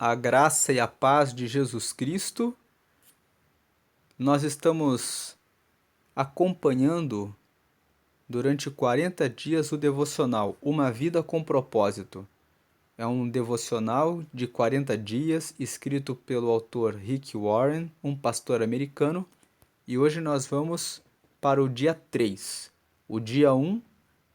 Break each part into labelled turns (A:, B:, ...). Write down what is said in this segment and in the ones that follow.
A: A graça e a paz de Jesus Cristo. Nós estamos acompanhando durante 40 dias o devocional Uma Vida com Propósito. É um devocional de 40 dias escrito pelo autor Rick Warren, um pastor americano, e hoje nós vamos para o dia 3. O dia 1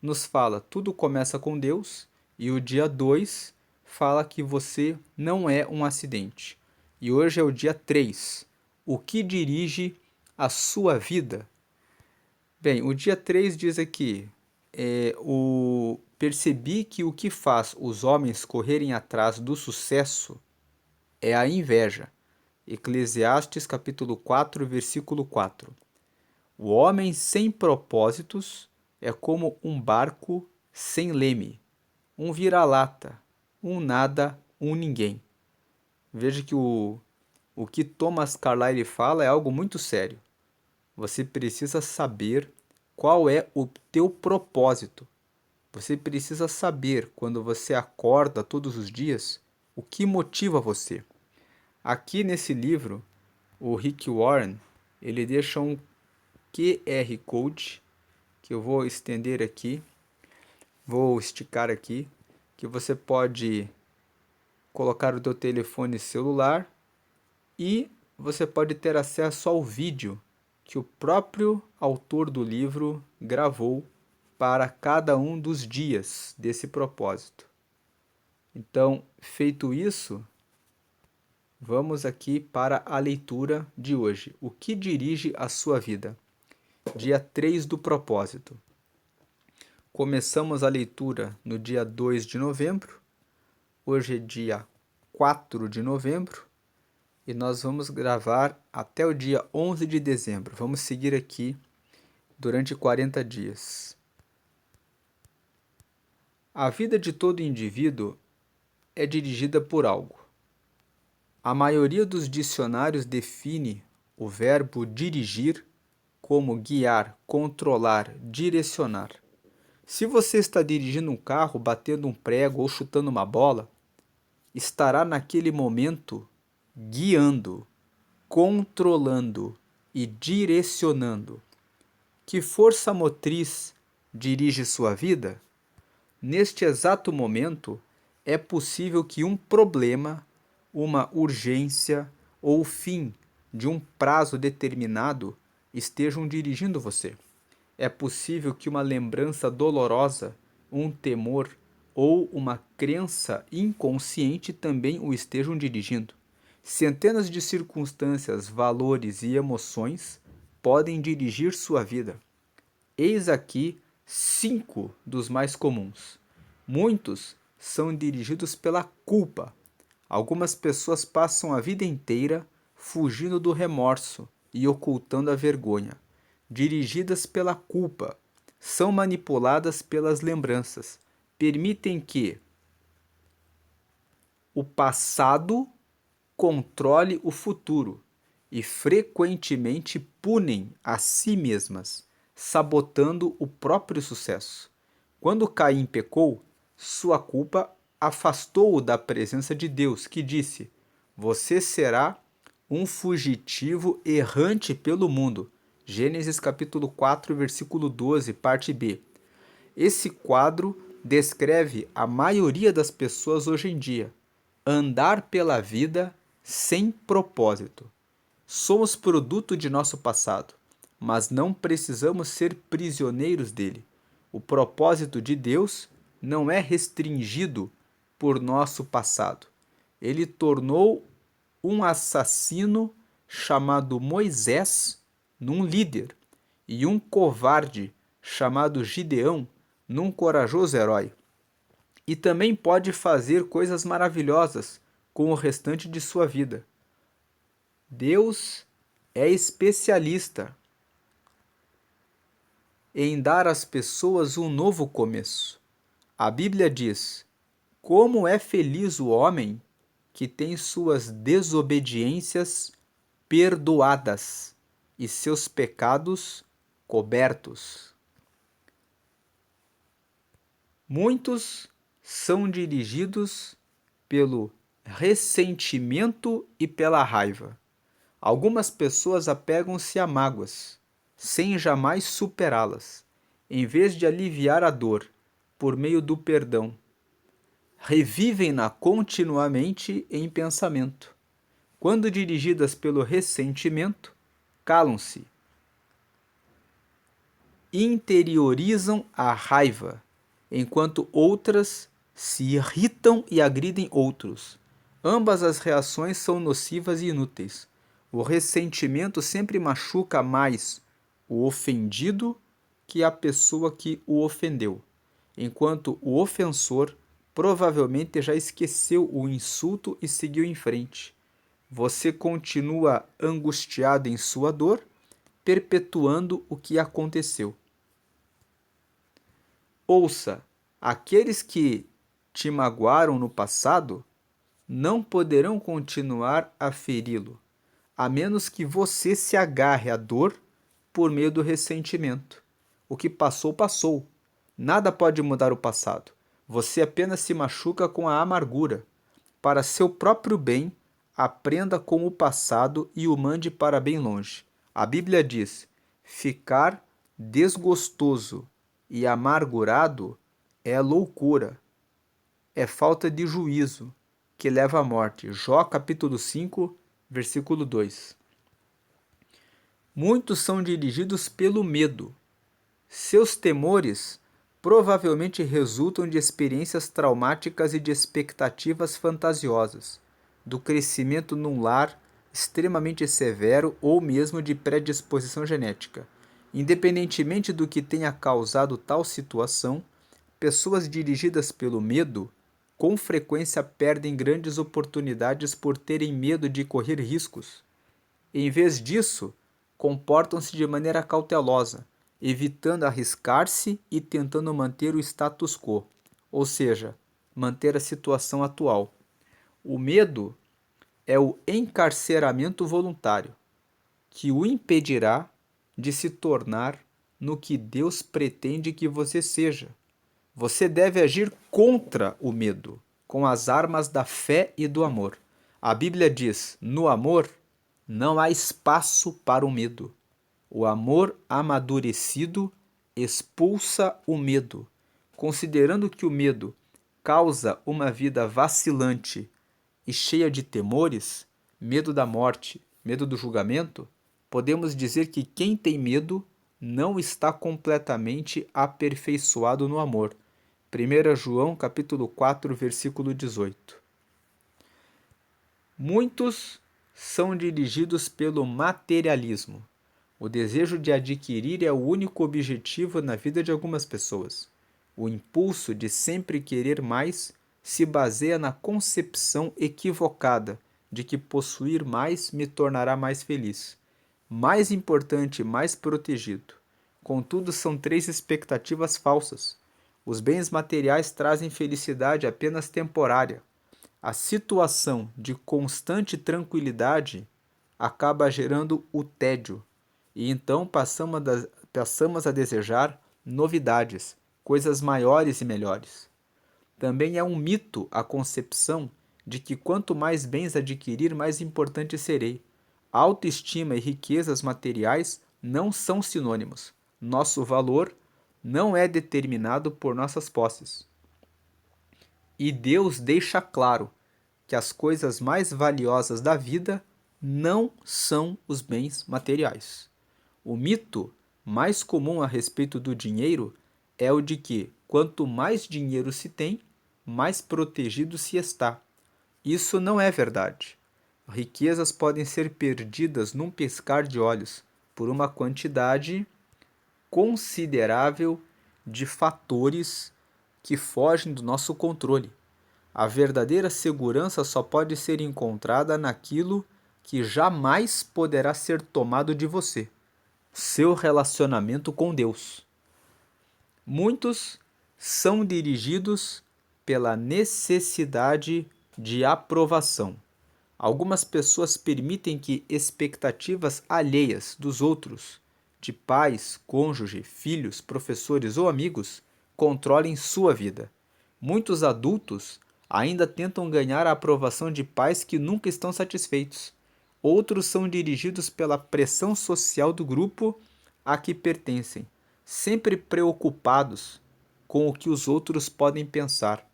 A: nos fala tudo começa com Deus e o dia 2 fala que você não é um acidente. E hoje é o dia 3. O que dirige a sua vida? Bem, o dia 3 diz aqui: percebi que o que faz os homens correrem atrás do sucesso é a inveja. Eclesiastes capítulo 4, versículo 4. O homem sem propósitos é como um barco sem leme, um vira-lata, um nada, um ninguém. Veja que o que Thomas Carlyle fala é algo muito sério. Você precisa saber qual é o teu propósito. Você precisa saber, quando você acorda todos os dias, o que motiva você. Aqui nesse livro, o Rick Warren, ele deixa um QR Code, que eu vou estender aqui, vou esticar aqui, que você pode colocar o teu telefone celular e você pode ter acesso ao vídeo que o próprio autor do livro gravou para cada um dos dias desse propósito. Então, feito isso, vamos aqui para a leitura de hoje. O que dirige a sua vida? Dia 3 do propósito. Começamos a leitura no dia 2 de novembro. Hoje é dia 4 de novembro. E nós vamos gravar até o dia 11 de dezembro. Vamos seguir aqui durante 40 dias. A vida de todo indivíduo é dirigida por algo. A maioria dos dicionários define o verbo dirigir como guiar, controlar, direcionar. Se você está dirigindo um carro, batendo um prego ou chutando uma bola, estará naquele momento guiando, controlando e direcionando. Que força motriz dirige sua vida? Neste exato momento, é possível que um problema, uma urgência ou o fim de um prazo determinado estejam dirigindo você. É possível que uma lembrança dolorosa, um temor ou uma crença inconsciente também o estejam dirigindo. Centenas de circunstâncias, valores e emoções podem dirigir sua vida. Eis aqui 5 dos mais comuns. Muitos são dirigidos pela culpa. Algumas pessoas passam a vida inteira fugindo do remorso e ocultando a vergonha. Dirigidas pela culpa, são manipuladas pelas lembranças. Permitem que o passado controle o futuro e frequentemente punem a si mesmas, sabotando o próprio sucesso. Quando Caim pecou, sua culpa afastou-o da presença de Deus, que disse: Você será um fugitivo errante pelo mundo. Gênesis capítulo 4, versículo 12, parte B. Esse quadro descreve a maioria das pessoas hoje em dia. Andar pela vida sem propósito. Somos produto de nosso passado, mas não precisamos ser prisioneiros dele. O propósito de Deus não é restringido por nosso passado. Ele tornou um assassino chamado Moisés num líder e um covarde chamado Gideão num corajoso herói. E também pode fazer coisas maravilhosas com o restante de sua vida. Deus é especialista em dar às pessoas um novo começo. A Bíblia diz: Como é feliz o homem que tem suas desobediências perdoadas e seus pecados cobertos. Muitos são dirigidos pelo ressentimento e pela raiva. Algumas pessoas apegam-se a mágoas, sem jamais superá-las, em vez de aliviar a dor por meio do perdão. Revivem-na continuamente em pensamento. Quando dirigidas pelo ressentimento, calam-se, interiorizam a raiva, enquanto outras se irritam e agridem outros. Ambas as reações são nocivas e inúteis. O ressentimento sempre machuca mais o ofendido que a pessoa que o ofendeu, enquanto o ofensor provavelmente já esqueceu o insulto e seguiu em frente. Você continua angustiado em sua dor, perpetuando o que aconteceu. Ouça, aqueles que te magoaram no passado não poderão continuar a feri-lo, a menos que você se agarre à dor por meio do ressentimento. O que passou, passou. Nada pode mudar o passado. Você apenas se machuca com a amargura. Para seu próprio bem, aprenda com o passado e o mande para bem longe. A Bíblia diz: ficar desgostoso e amargurado é loucura, é falta de juízo, que leva à morte. Jó capítulo 5, versículo 2. Muitos são dirigidos pelo medo. Seus temores provavelmente resultam de experiências traumáticas e de expectativas fantasiosas, do crescimento num lar extremamente severo ou mesmo de predisposição genética. Independentemente do que tenha causado tal situação, pessoas dirigidas pelo medo com frequência perdem grandes oportunidades por terem medo de correr riscos. Em vez disso, comportam-se de maneira cautelosa, evitando arriscar-se e tentando manter o status quo, ou seja, manter a situação atual. O medo é o encarceramento voluntário, que o impedirá de se tornar no que Deus pretende que você seja. Você deve agir contra o medo, com as armas da fé e do amor. A Bíblia diz: no amor não há espaço para o medo. O amor amadurecido expulsa o medo. Considerando que o medo causa uma vida vacilante e cheia de temores, medo da morte, medo do julgamento, podemos dizer que quem tem medo não está completamente aperfeiçoado no amor. 1 João capítulo 4, versículo 18. Muitos são dirigidos pelo materialismo. O desejo de adquirir é o único objetivo na vida de algumas pessoas. O impulso de sempre querer mais se baseia na concepção equivocada de que possuir mais me tornará mais feliz, mais importante e mais protegido. Contudo, são três expectativas falsas. Os bens materiais trazem felicidade apenas temporária. A situação de constante tranquilidade acaba gerando o tédio, e então passamos a desejar novidades, coisas maiores e melhores. Também é um mito a concepção de que quanto mais bens adquirir, mais importante serei. Autoestima e riquezas materiais não são sinônimos. Nosso valor não é determinado por nossas posses. E Deus deixa claro que as coisas mais valiosas da vida não são os bens materiais. O mito mais comum a respeito do dinheiro é o de que, quanto mais dinheiro se tem, mais protegido se está. Isso não é verdade. Riquezas podem ser perdidas num piscar de olhos por uma quantidade considerável de fatores que fogem do nosso controle. A verdadeira segurança só pode ser encontrada naquilo que jamais poderá ser tomado de você: seu relacionamento com Deus. Muitos são dirigidos pela necessidade de aprovação. Algumas pessoas permitem que expectativas alheias dos outros, de pais, cônjuge, filhos, professores ou amigos, controlem sua vida. Muitos adultos Ainda tentam ganhar a aprovação de pais que nunca estão satisfeitos. Outros são dirigidos pela pressão social do grupo a que pertencem, sempre preocupados com o que os outros podem pensar.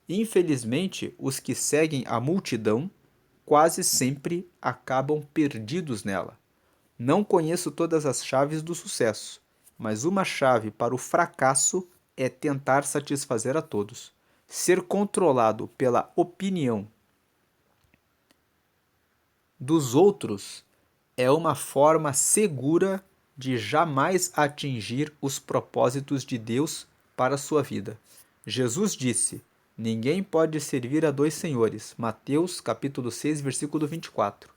A: Infelizmente, os que seguem a multidão quase sempre acabam perdidos nela. Não conheço todas as chaves do sucesso, mas uma chave para o fracasso é tentar satisfazer a todos. Ser controlado pela opinião dos outros é uma forma segura de jamais atingir os propósitos de Deus para a sua vida. Jesus disse: ninguém pode servir a dois senhores. Mateus capítulo 6, versículo 24.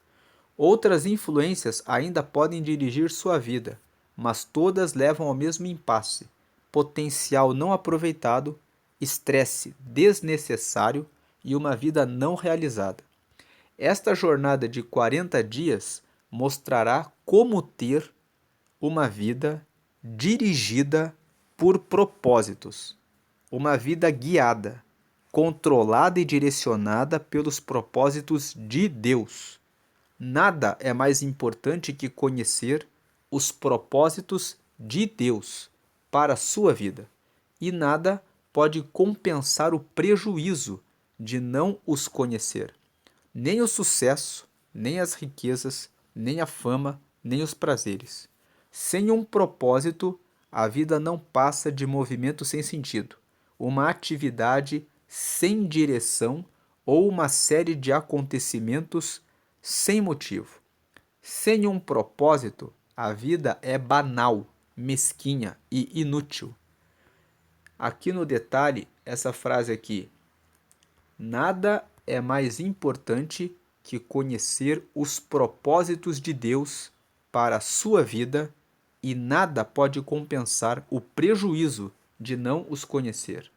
A: Outras influências ainda podem dirigir sua vida, mas todas levam ao mesmo impasse: potencial não aproveitado, estresse desnecessário e uma vida não realizada. Esta jornada de 40 dias mostrará como ter uma vida dirigida por propósitos, uma vida guiada, controlada e direcionada pelos propósitos de Deus. Nada é mais importante que conhecer os propósitos de Deus para a sua vida, e nada pode compensar o prejuízo de não os conhecer. Nem o sucesso, nem as riquezas, nem a fama, nem os prazeres. Sem um propósito, a vida não passa de movimento sem sentido, uma atividade sem direção ou uma série de acontecimentos sem motivo. Sem um propósito, a vida é banal, mesquinha e inútil. Aqui no detalhe, essa frase aqui: nada é mais importante que conhecer os propósitos de Deus para a sua vida, e nada pode compensar o prejuízo de não os conhecer.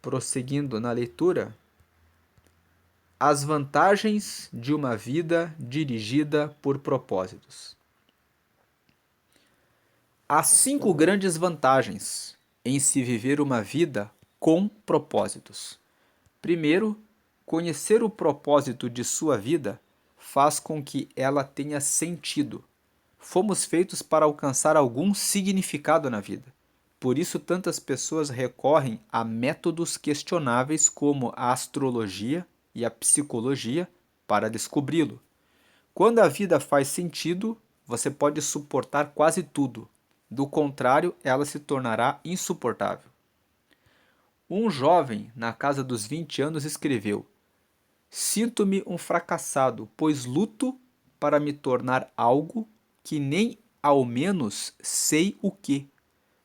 A: Prosseguindo na leitura, as vantagens de uma vida dirigida por propósitos. Há 5 grandes vantagens em se viver uma vida com propósitos. Primeiro, conhecer o propósito de sua vida faz com que ela tenha sentido. Fomos feitos para alcançar algum significado na vida. Por isso, tantas pessoas recorrem a métodos questionáveis como a astrologia e a psicologia para descobri-lo. Quando a vida faz sentido, você pode suportar quase tudo. Do contrário, ela se tornará insuportável. Um jovem, na casa dos 20 anos, escreveu: sinto-me um fracassado, pois luto para me tornar algo que nem ao menos sei o que.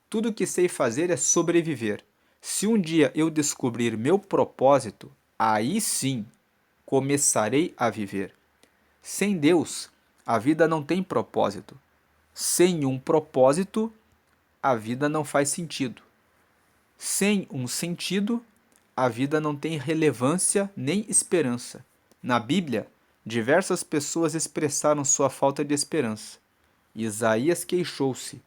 A: Tudo que sei fazer é sobreviver. Se um dia eu descobrir meu propósito, aí sim começarei a viver. Sem Deus, a vida não tem propósito. Sem um propósito, a vida não faz sentido. Sem um sentido, a vida não tem relevância nem esperança. Na Bíblia, diversas pessoas expressaram sua falta de esperança. Isaías queixou-se: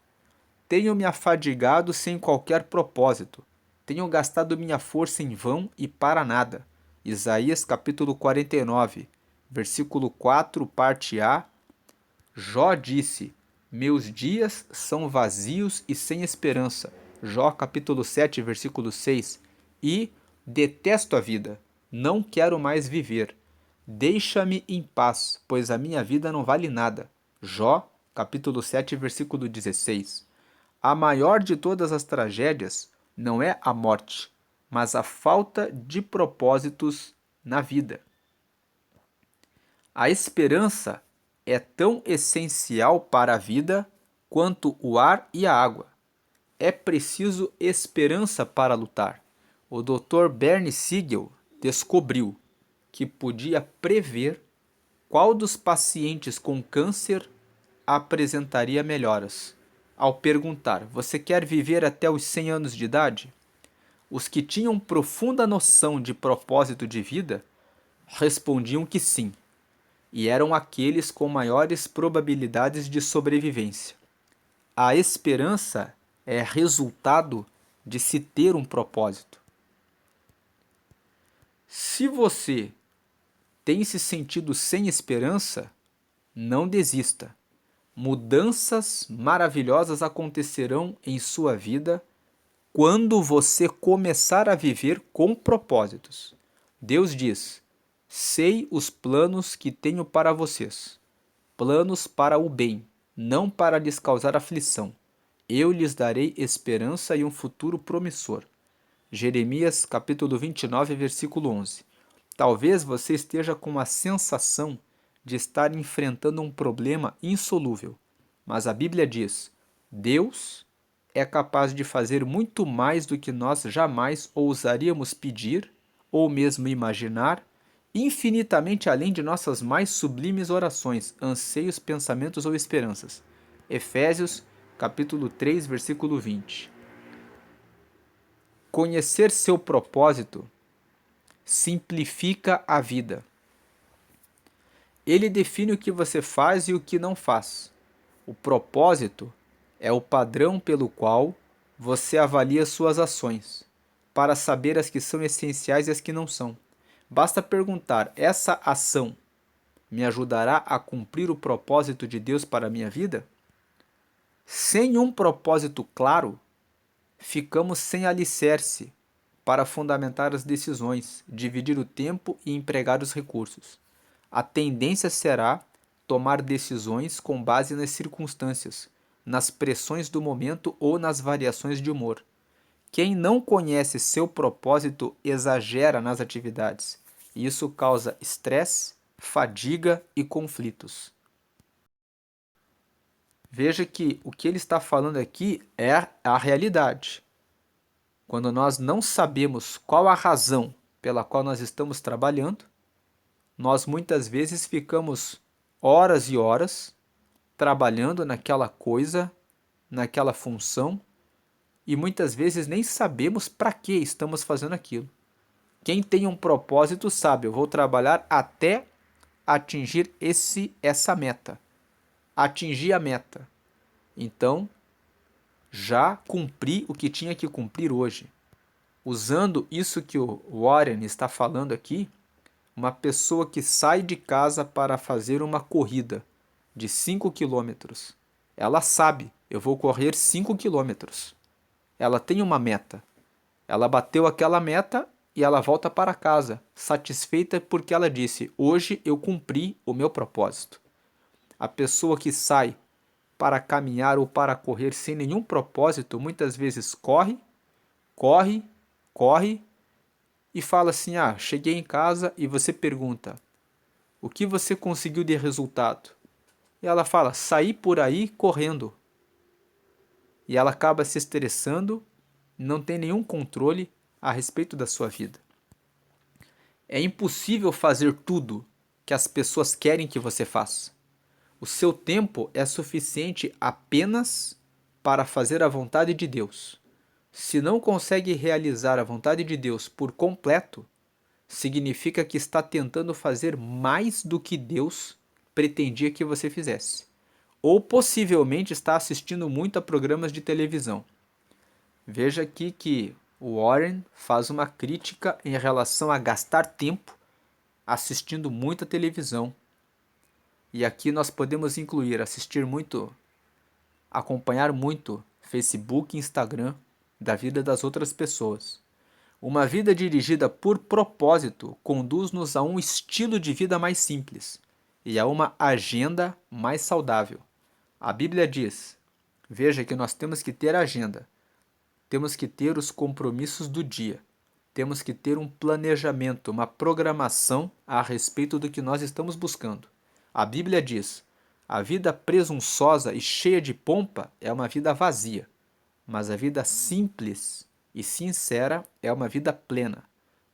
A: tenho me afadigado sem qualquer propósito. Tenho gastado minha força em vão e para nada. Isaías capítulo 49, versículo 4, parte A. Jó disse: meus dias são vazios e sem esperança. Jó capítulo 7, versículo 6. E detesto a vida, não quero mais viver. Deixa-me em paz, pois a minha vida não vale nada. Jó capítulo 7, versículo 16. A maior de todas as tragédias não é a morte, mas a falta de propósitos na vida. A esperança é tão essencial para a vida quanto o ar e a água. É preciso esperança para lutar. O Dr. Bernie Siegel descobriu que podia prever qual dos pacientes com câncer apresentaria melhoras. Ao perguntar: você quer viver até os 100 anos de idade? Os que tinham profunda noção de propósito de vida respondiam que sim, e eram aqueles com maiores probabilidades de sobrevivência. A esperança é resultado de se ter um propósito. Se você tem se sentido sem esperança, não desista. Mudanças maravilhosas acontecerão em sua vida quando você começar a viver com propósitos. Deus diz: sei os planos que tenho para vocês, planos para o bem, não para lhes causar aflição. Eu lhes darei esperança e um futuro promissor. Jeremias capítulo 29, versículo 11. Talvez você esteja com a sensação de estar enfrentando um problema insolúvel, mas a Bíblia diz: Deus é capaz de fazer muito mais do que nós jamais ousaríamos pedir ou mesmo imaginar, infinitamente além de nossas mais sublimes orações, anseios, pensamentos ou esperanças. Efésios, capítulo 3, versículo 20. Conhecer seu propósito simplifica a vida. Ele define o que você faz e o que não faz. O propósito é o padrão pelo qual você avalia suas ações, para saber as que são essenciais e as que não são. Basta perguntar: essa ação me ajudará a cumprir o propósito de Deus para a minha vida? Sem um propósito claro, ficamos sem alicerce para fundamentar as decisões, dividir o tempo e empregar os recursos. A tendência será tomar decisões com base nas circunstâncias, nas pressões do momento ou nas variações de humor. Quem não conhece seu propósito exagera nas atividades, e isso causa estresse, fadiga e conflitos. Veja que o que ele está falando aqui é a realidade. Quando nós não sabemos qual a razão pela qual nós estamos trabalhando, nós muitas vezes ficamos horas e horas trabalhando naquela coisa, naquela função, e muitas vezes nem sabemos para que estamos fazendo aquilo. Quem tem um propósito sabe: eu vou trabalhar até atingir essa meta, atingir a meta. Então, já cumpri o que tinha que cumprir hoje. Usando isso que o Warren está falando aqui, uma pessoa que sai de casa para fazer uma corrida de 5 quilômetros, ela sabe: eu vou correr 5 quilômetros. Ela tem uma meta. Ela bateu aquela meta e ela volta para casa, satisfeita porque ela disse: hoje eu cumpri o meu propósito. A pessoa que sai para caminhar ou para correr sem nenhum propósito, muitas vezes corre, corre, corre e fala assim: ah, cheguei em casa, e você pergunta: o que você conseguiu de resultado? E ela fala: saí por aí correndo. E ela acaba se estressando, não tem nenhum controle a respeito da sua vida. É impossível fazer tudo que as pessoas querem que você faça. O seu tempo é suficiente apenas para fazer a vontade de Deus. Se não consegue realizar a vontade de Deus por completo, significa que está tentando fazer mais do que Deus pretendia que você fizesse. Ou possivelmente está assistindo muito a programas de televisão. Veja aqui que o Warren faz uma crítica em relação a gastar tempo assistindo muita televisão. E aqui nós podemos incluir assistir muito, acompanhar muito Facebook e Instagram da vida das outras pessoas. Uma vida dirigida por propósito conduz-nos a um estilo de vida mais simples e a uma agenda mais saudável. A Bíblia diz: veja que nós temos que ter agenda, temos que ter os compromissos do dia, temos que ter um planejamento, uma programação a respeito do que nós estamos buscando. A Bíblia diz: a vida presunçosa e cheia de pompa é uma vida vazia, mas a vida simples e sincera é uma vida plena.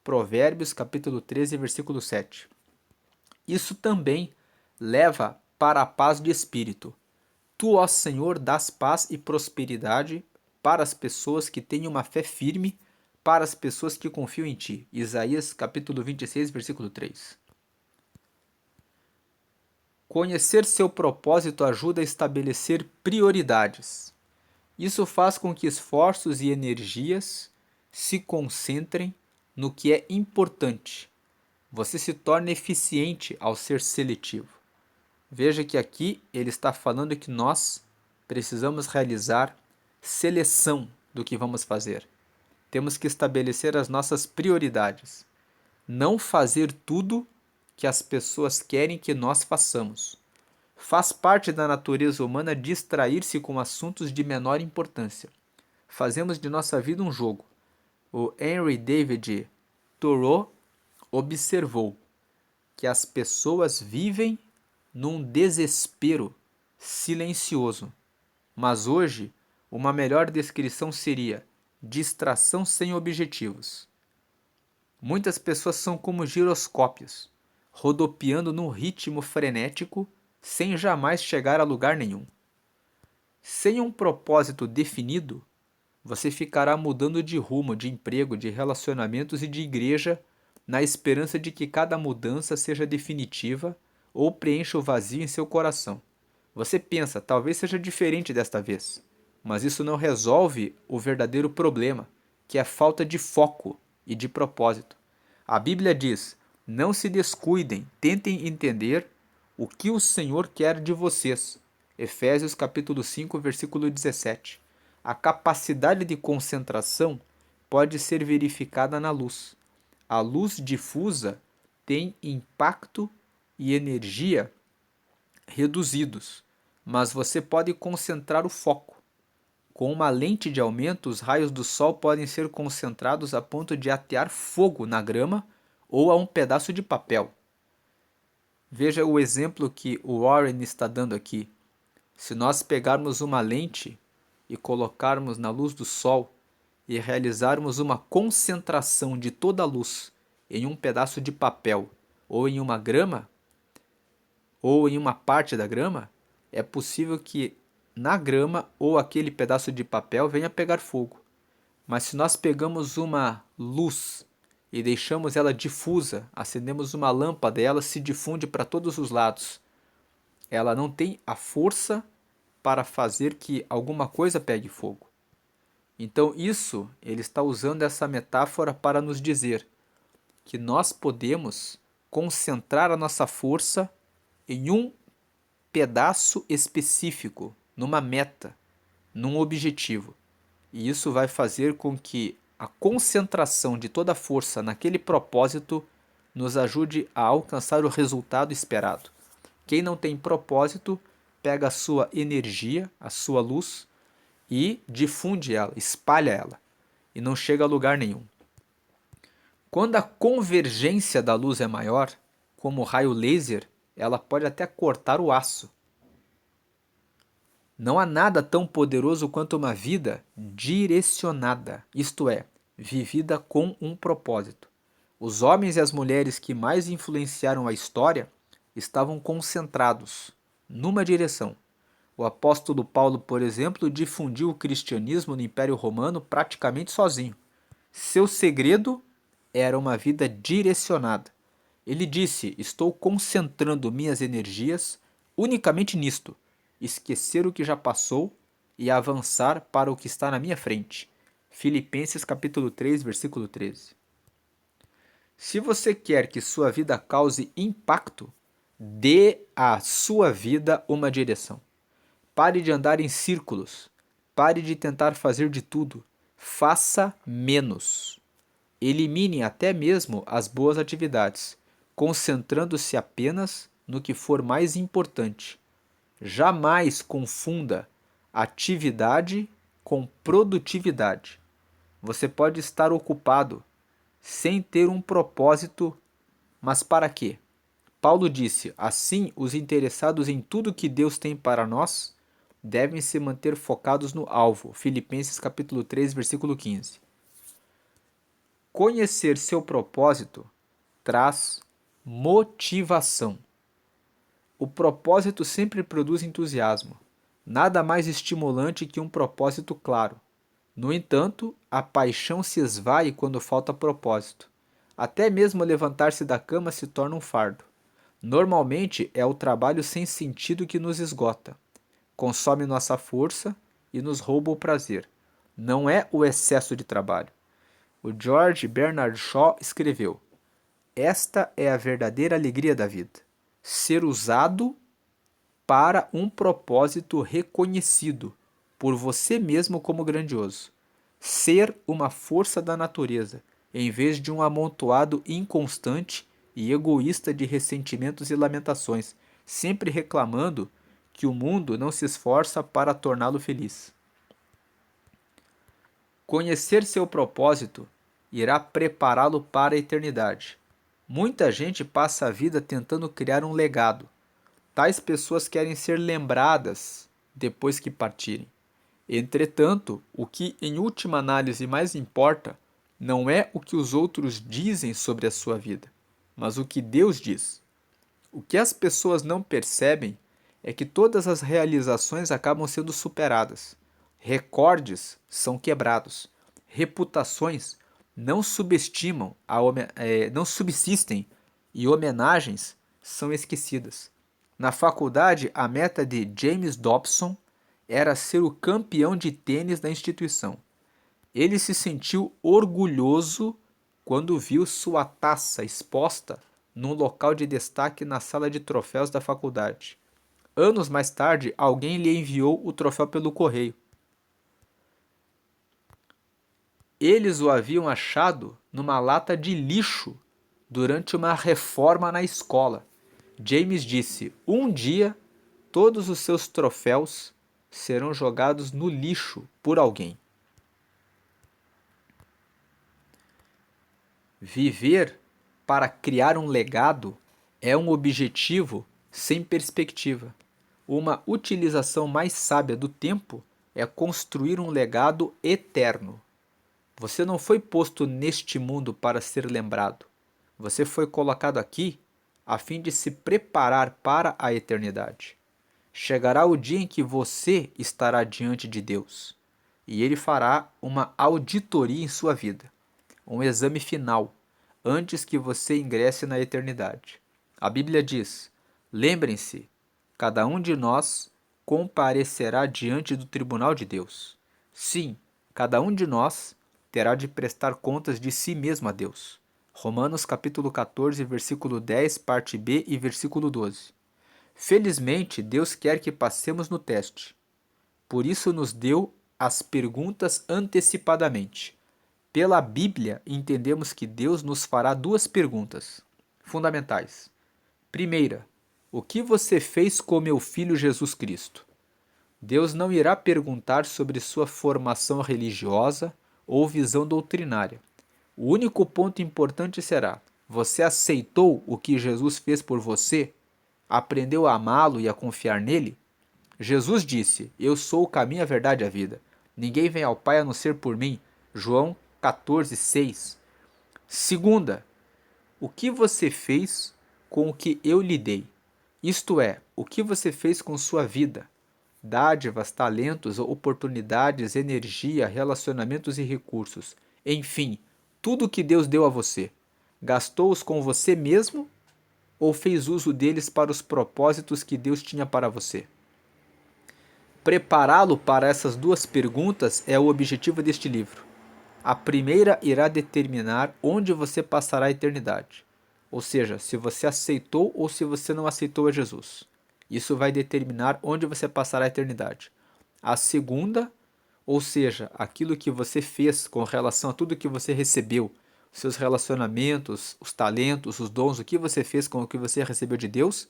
A: Provérbios capítulo 13, versículo 7. Isso também leva para a paz de espírito. Tu, ó Senhor, dás paz e prosperidade para as pessoas que têm uma fé firme, para as pessoas que confiam em ti. Isaías capítulo 26, versículo 3. Conhecer seu propósito ajuda a estabelecer prioridades. Isso faz com que esforços e energias se concentrem no que é importante. Você se torna eficiente ao ser seletivo. Veja que aqui ele está falando que nós precisamos realizar seleção do que vamos fazer. Temos que estabelecer as nossas prioridades. Não fazer tudo que as pessoas querem que nós façamos. Faz parte da natureza humana distrair-se com assuntos de menor importância. Fazemos de nossa vida um jogo. O Henry David Thoreau observou que as pessoas vivem num desespero silencioso. Mas hoje, uma melhor descrição seria distração sem objetivos. Muitas pessoas são como giroscópios, rodopiando num ritmo frenético sem jamais chegar a lugar nenhum. Sem um propósito definido, você ficará mudando de rumo, de emprego, de relacionamentos e de igreja, na esperança de que cada mudança seja definitiva ou preencha o vazio em seu coração. Você pensa, talvez seja diferente desta vez, mas isso não resolve o verdadeiro problema, que é a falta de foco e de propósito. A Bíblia diz: não se descuidem, tentem entender o que o Senhor quer de vocês. Efésios capítulo 5, versículo 17. A capacidade de concentração pode ser verificada na luz. A luz difusa tem impacto e energia reduzidos, mas você pode concentrar o foco. Com uma lente de aumento, os raios do sol podem ser concentrados a ponto de atear fogo na grama ou a um pedaço de papel. Veja o exemplo que o Warren está dando aqui. Se nós pegarmos uma lente e colocarmos na luz do sol e realizarmos uma concentração de toda a luz em um pedaço de papel ou em uma grama, ou em uma parte da grama, é possível que na grama ou aquele pedaço de papel venha pegar fogo. Mas se nós pegamos uma luz e deixamos ela difusa, acendemos uma lâmpada e ela se difunde para todos os lados, ela não tem a força para fazer que alguma coisa pegue fogo. Então isso, ele está usando essa metáfora para nos dizer que nós podemos concentrar a nossa força em um pedaço específico, numa meta, num objetivo. E isso vai fazer com que a concentração de toda a força naquele propósito nos ajude a alcançar o resultado esperado. Quem não tem propósito, pega a sua energia, a sua luz e difunde ela, espalha ela, e não chega a lugar nenhum. Quando a convergência da luz é maior, como o raio laser, ela pode até cortar o aço. Não há nada tão poderoso quanto uma vida direcionada, isto é, vivida com um propósito. Os homens e as mulheres que mais influenciaram a história estavam concentrados numa direção. O apóstolo Paulo, por exemplo, difundiu o cristianismo no Império Romano praticamente sozinho. Seu segredo era uma vida direcionada. Ele disse: estou concentrando minhas energias unicamente nisto, esquecer o que já passou e avançar para o que está na minha frente. Filipenses capítulo 3, versículo 13. Se você quer que sua vida cause impacto, dê à sua vida uma direção. Pare de andar em círculos. Pare de tentar fazer de tudo. Faça menos. Elimine até mesmo as boas atividades, concentrando-se apenas no que for mais importante. Jamais confunda atividade com produtividade. Você pode estar ocupado sem ter um propósito, mas para quê? Paulo disse: assim, os interessados em tudo que Deus tem para nós devem se manter focados no alvo. Filipenses capítulo 3, versículo 15. Conhecer seu propósito traz motivação. O propósito sempre produz entusiasmo. Nada mais estimulante que um propósito claro. No entanto, a paixão se esvai quando falta propósito. Até mesmo levantar-se da cama se torna um fardo. Normalmente é o trabalho sem sentido que nos esgota, consome nossa força e nos rouba o prazer. Não é o excesso de trabalho. O George Bernard Shaw escreveu: esta é a verdadeira alegria da vida, ser usado para um propósito reconhecido por você mesmo como grandioso. Ser uma força da natureza, em vez de um amontoado inconstante e egoísta de ressentimentos e lamentações, sempre reclamando que o mundo não se esforça para torná-lo feliz. Conhecer seu propósito irá prepará-lo para a eternidade. Muita gente passa a vida tentando criar um legado. Tais pessoas querem ser lembradas depois que partirem. Entretanto, o que em última análise mais importa não é o que os outros dizem sobre a sua vida, mas o que Deus diz. O que as pessoas não percebem é que todas as realizações acabam sendo superadas. Recordes são quebrados. Reputações não subsistem e homenagens são esquecidas. Na faculdade, a meta de James Dobson era ser o campeão de tênis da instituição. Ele se sentiu orgulhoso quando viu sua taça exposta num local de destaque na sala de troféus da faculdade. Anos mais tarde, alguém lhe enviou o troféu pelo correio. Eles o haviam achado numa lata de lixo durante uma reforma na escola. James disse: um dia todos os seus troféus serão jogados no lixo por alguém. Viver para criar um legado é um objetivo sem perspectiva. Uma utilização mais sábia do tempo é construir um legado eterno. Você não foi posto neste mundo para ser lembrado. Você foi colocado aqui a fim de se preparar para a eternidade. Chegará o dia em que você estará diante de Deus e Ele fará uma auditoria em sua vida, um exame final, antes que você ingresse na eternidade. A Bíblia diz: lembrem-se, cada um de nós comparecerá diante do tribunal de Deus. Sim, cada um de nós terá de prestar contas de si mesmo a Deus. Romanos capítulo 14, versículo 10, parte B e versículo 12. Felizmente, Deus quer que passemos no teste. Por isso nos deu as perguntas antecipadamente. Pela Bíblia, entendemos que Deus nos fará duas perguntas fundamentais. Primeira, o que você fez com meu filho Jesus Cristo? Deus não irá perguntar sobre sua formação religiosa ou visão doutrinária. O único ponto importante será: você aceitou o que Jesus fez por você? Aprendeu a amá-lo e a confiar nele? Jesus disse: eu sou o caminho, a verdade e a vida. Ninguém vem ao Pai a não ser por mim. João 14, 6. Segunda, o que você fez com o que eu lhe dei? Isto é, o que você fez com sua vida? Dádivas, talentos, oportunidades, energia, relacionamentos e recursos. Enfim, tudo que Deus deu a você. Gastou-os com você mesmo ou fez uso deles para os propósitos que Deus tinha para você? Prepará-lo para essas duas perguntas é o objetivo deste livro. A primeira irá determinar onde você passará a eternidade, ou seja, se você aceitou ou se você não aceitou a Jesus. Isso vai determinar onde você passará a eternidade. A segunda, ou seja, aquilo que você fez com relação a tudo que você recebeu, seus relacionamentos, os talentos, os dons, o que você fez com o que você recebeu de Deus,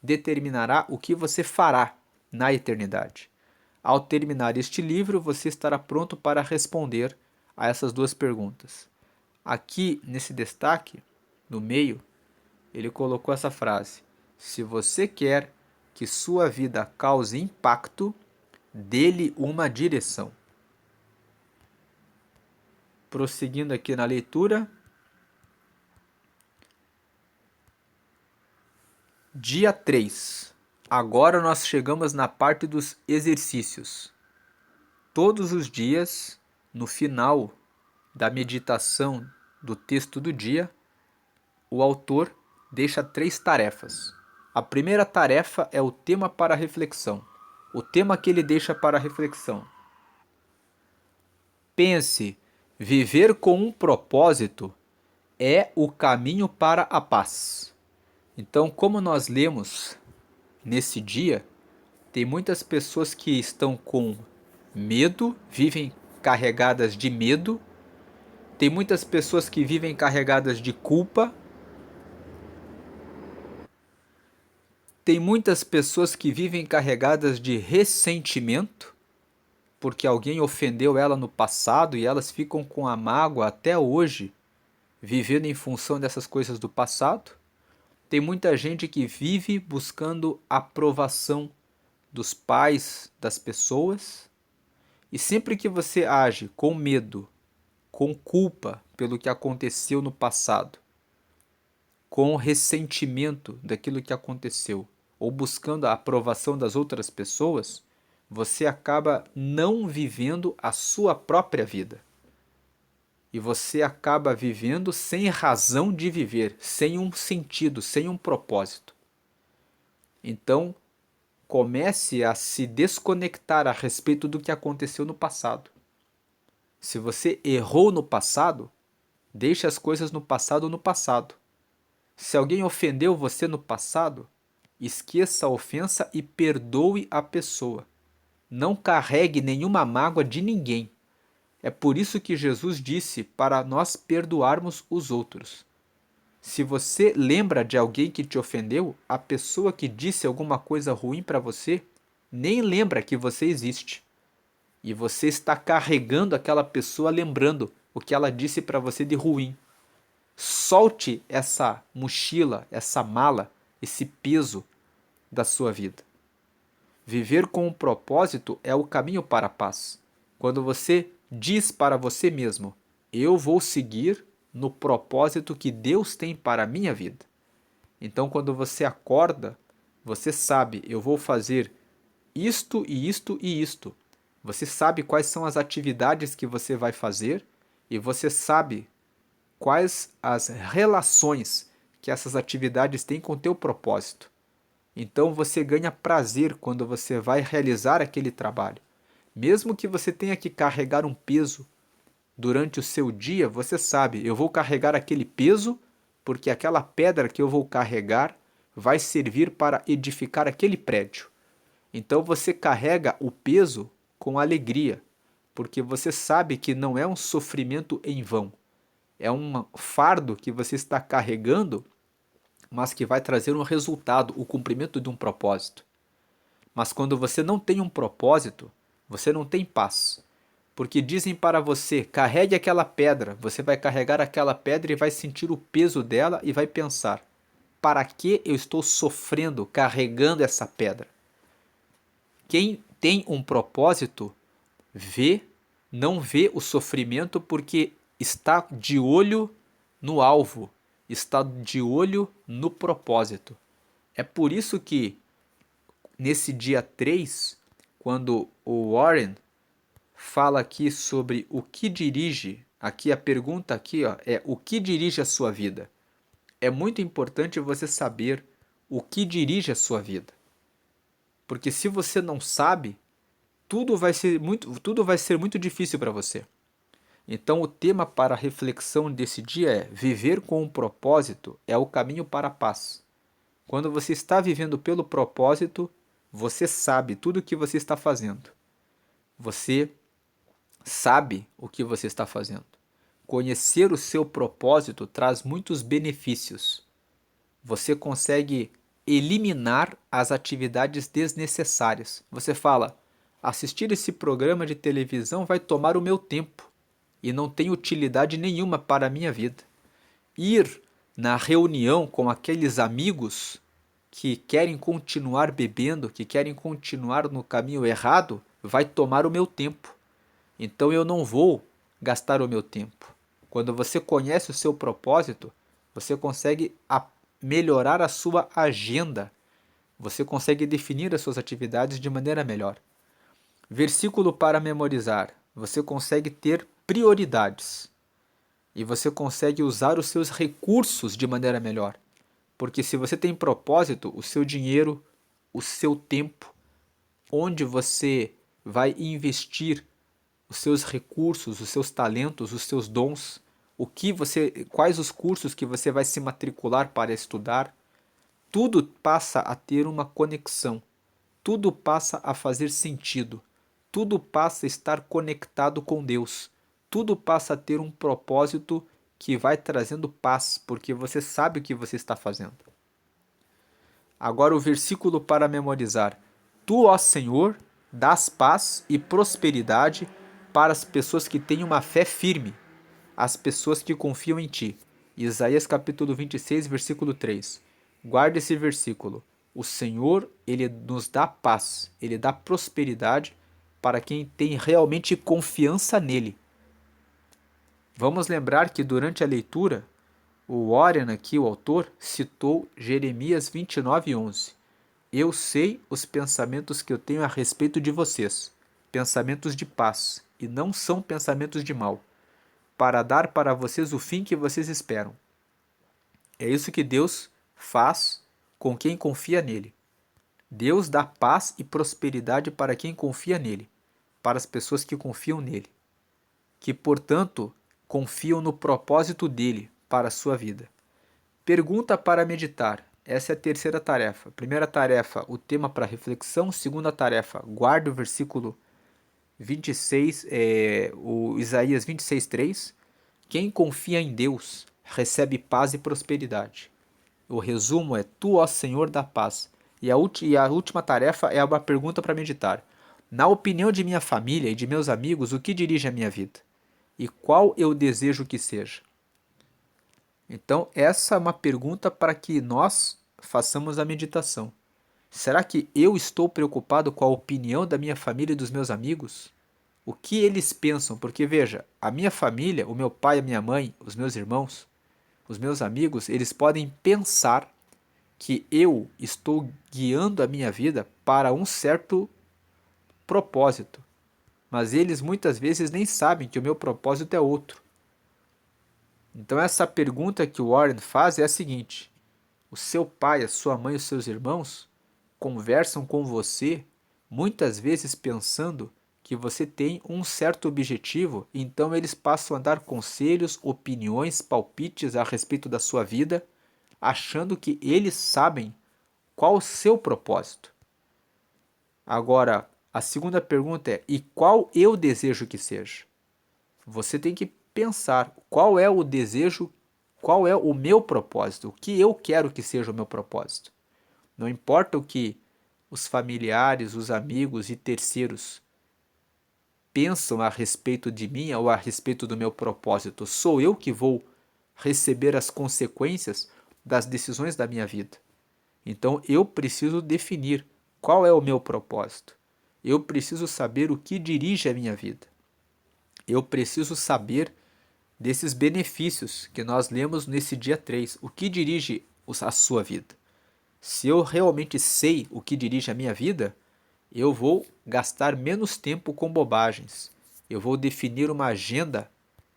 A: determinará o que você fará na eternidade. Ao terminar este livro, você estará pronto para responder a essas duas perguntas. Aqui, nesse destaque, no meio, ele colocou essa frase: se você quer que sua vida cause impacto, dê-lhe uma direção. Prosseguindo aqui na leitura. Dia 3. Agora nós chegamos na parte dos exercícios. Todos os dias, no final da meditação do texto do dia, o autor deixa 3 tarefas. A primeira tarefa é o tema para reflexão. O tema que ele deixa para reflexão: pense Viver com um propósito é o caminho para a paz. Então, como nós lemos nesse dia, tem muitas pessoas que estão com medo, vivem carregadas de medo. Tem muitas pessoas que vivem carregadas de culpa. Tem muitas pessoas que vivem carregadas de ressentimento, porque alguém ofendeu ela no passado e elas ficam com a mágoa até hoje, vivendo em função dessas coisas do passado. Tem muita gente que vive buscando aprovação dos pais, das pessoas. E sempre que você age com medo, com culpa pelo que aconteceu no passado, com ressentimento daquilo que aconteceu, ou buscando a aprovação das outras pessoas, você acaba não vivendo a sua própria vida. E você acaba vivendo sem razão de viver, sem um sentido, sem um propósito. Então, comece a se desconectar a respeito do que aconteceu no passado. Se você errou no passado, deixe as coisas no passado no passado. Se alguém ofendeu você no passado, esqueça a ofensa e perdoe a pessoa. Não carregue nenhuma mágoa de ninguém. É por isso que Jesus disse para nós perdoarmos os outros. Se você lembra de alguém que te ofendeu, a pessoa que disse alguma coisa ruim para você nem lembra que você existe. E você está carregando aquela pessoa lembrando o que ela disse para você de ruim. Solte essa mochila, essa mala, esse peso da sua vida. Viver com um propósito é o caminho para a paz. Quando você diz para você mesmo: eu vou seguir no propósito que Deus tem para a minha vida. Então, quando você acorda, você sabe: eu vou fazer isto e isto e isto. Você sabe quais são as atividades que você vai fazer e você sabe quais as relações que essas atividades têm com o teu propósito. Então você ganha prazer quando você vai realizar aquele trabalho. Mesmo que você tenha que carregar um peso durante o seu dia, você sabe, eu vou carregar aquele peso porque aquela pedra que eu vou carregar vai servir para edificar aquele prédio. Então você carrega o peso com alegria, porque você sabe que não é um sofrimento em vão. É um fardo que você está carregando, mas que vai trazer um resultado, o cumprimento de um propósito. Mas quando você não tem um propósito, você não tem paz. Porque dizem para você, carregue aquela pedra, você vai carregar aquela pedra e vai sentir o peso dela e vai pensar, para que eu estou sofrendo carregando essa pedra? Quem tem um propósito, não vê o sofrimento porque está de olho no alvo, está de olho no propósito. É por isso que nesse dia 3, quando o Warren fala aqui sobre o que dirige, aqui a pergunta aqui, ó, é o que dirige a sua vida? É muito importante você saber o que dirige a sua vida. Porque se você não sabe, tudo vai ser muito difícil para você. Então o tema para a reflexão desse dia é: viver com um propósito é o caminho para a paz. Quando você está vivendo pelo propósito, você sabe tudo o que você está fazendo. Você sabe o que você está fazendo. Conhecer o seu propósito traz muitos benefícios. Você consegue eliminar as atividades desnecessárias. Você fala: assistir esse programa de televisão vai tomar o meu tempo e não tem utilidade nenhuma para a minha vida. Ir na reunião com aqueles amigos que querem continuar bebendo, que querem continuar no caminho errado, vai tomar o meu tempo. Então eu não vou gastar o meu tempo. Quando você conhece o seu propósito, você consegue melhorar a sua agenda. Você consegue definir as suas atividades de maneira melhor. Versículo para memorizar. Você consegue ter prioridades. E você consegue usar os seus recursos de maneira melhor. Porque se você tem propósito, o seu dinheiro, o seu tempo, onde você vai investir os seus recursos, os seus talentos, os seus dons, quais os cursos que você vai se matricular para estudar. Tudo passa a ter uma conexão, tudo passa a fazer sentido, tudo passa a estar conectado com Deus, tudo passa a ter um propósito que vai trazendo paz, porque você sabe o que você está fazendo. Agora o versículo para memorizar. Tu, ó Senhor, dás paz e prosperidade para as pessoas que têm uma fé firme, as pessoas que confiam em ti. Isaías capítulo 26, versículo 3. Guarde esse versículo. O Senhor, ele nos dá paz, ele dá prosperidade para quem tem realmente confiança nele. Vamos lembrar que durante a leitura, o Warren aqui, o autor, citou Jeremias 29:11. Eu sei os pensamentos que eu tenho a respeito de vocês, pensamentos de paz, e não são pensamentos de mal, para dar para vocês o fim que vocês esperam. É isso que Deus faz com quem confia nele. Deus dá paz e prosperidade para quem confia nele, para as pessoas que confiam nele, que, portanto, confiam no propósito dele para a sua vida. Pergunta para meditar. Essa é a terceira tarefa. Primeira tarefa, o tema para reflexão. Segunda tarefa, guarde o versículo 26, o Isaías 26:3. Quem confia em Deus recebe paz e prosperidade. O resumo é: Tu, ó Senhor, dá paz. E a última tarefa é uma pergunta para meditar. Na opinião de minha família e de meus amigos, o que dirige a minha vida? E qual eu desejo que seja? Então, essa é uma pergunta para que nós façamos a meditação. Será que eu estou preocupado com a opinião da minha família e dos meus amigos? O que eles pensam? Porque veja, a minha família, o meu pai, a minha mãe, os meus irmãos, os meus amigos, eles podem pensar que eu estou guiando a minha vida para um certo propósito, mas eles muitas vezes nem sabem que o meu propósito é outro. Então essa pergunta que o Warren faz é a seguinte: o seu pai, a sua mãe e os seus irmãos conversam com você muitas vezes pensando que você tem um certo objetivo, então eles passam a dar conselhos, opiniões, palpites a respeito da sua vida, achando que eles sabem qual o seu propósito. Agora, a segunda pergunta é: e qual eu desejo que seja? Você tem que pensar qual é o desejo, qual é o meu propósito, o que eu quero que seja o meu propósito. Não importa o que os familiares, os amigos e terceiros pensam a respeito de mim ou a respeito do meu propósito, sou eu que vou receber as consequências das decisões da minha vida. Então eu preciso definir qual é o meu propósito. Eu preciso saber o que dirige a minha vida. Eu preciso saber desses benefícios que nós lemos nesse dia 3. O que dirige a sua vida? Se eu realmente sei o que dirige a minha vida, eu vou gastar menos tempo com bobagens. Eu vou definir uma agenda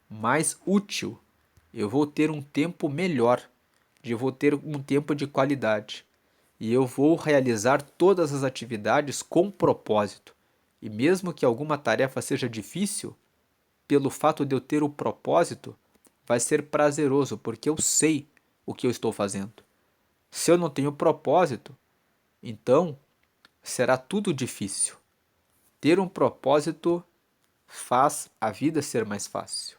A: mais útil. Eu vou ter um tempo melhor. Eu vou ter um tempo de qualidade. E eu vou realizar todas as atividades com propósito. E mesmo que alguma tarefa seja difícil, pelo fato de eu ter o propósito, vai ser prazeroso, porque eu sei o que eu estou fazendo. Se eu não tenho propósito, então será tudo difícil. Ter um propósito faz a vida ser mais fácil.